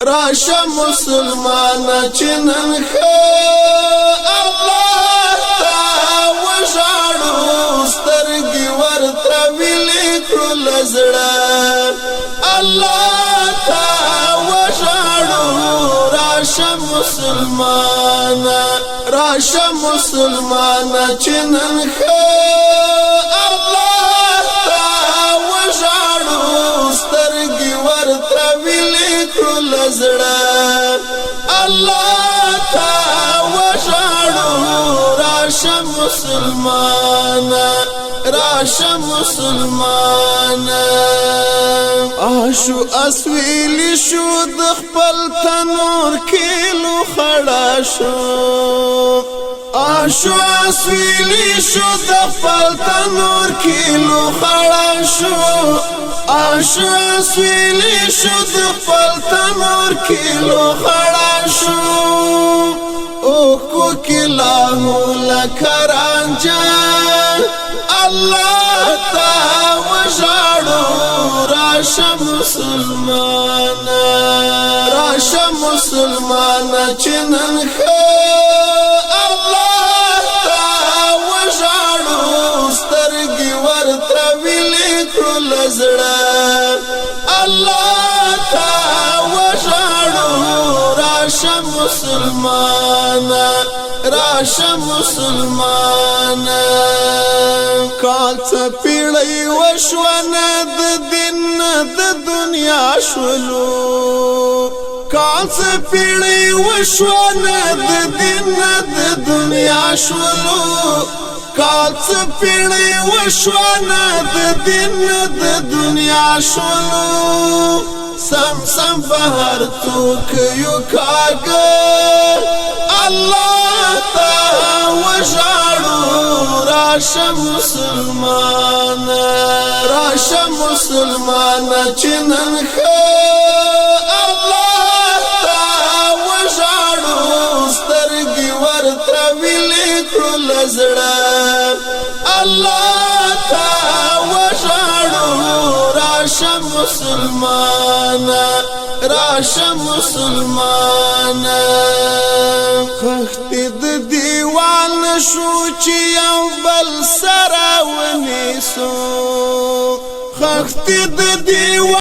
راشه مسلمان چنن الله تا وژاړو سترګې ورته ویلې کړو لزړه الله تا وژاړو راشه مسلمان چنن الله تا وژاړو سترګې ورته ویلې کړو لزړه الله تا وژاړو راشه مسلمان آشو اسویلی شو د خپل تنور کیلو خړا شو آشو اسویلی شو د خپل تنور کیلو خړا شو آشو اسویلی شو د خپل تنور کیلو خړا شو او کو کلاهو لکرانجا الله تا وژاړو راشه مسلمان چنن الله تا وژاړو سترګې ورته ویلې کړو لزړه الله تا وژاړو راشه مسلمان کال څه پیړۍ وشونه د دین د دنیا شولو کال څه پیړۍ وشونه د دین د دنیا شولو کال څه پیړۍ وشونه د دین د دنیا شولو سم بهر توک یو کاګه الله تا وژاړو راشه مسلمان چنن الله تا وژاړو سترګې ورته ویلې کړو لزړه الله تا وژاړو راشه مسلمان خخت د دیوان شو چې یو بل سره ونیسو خخت د دیوان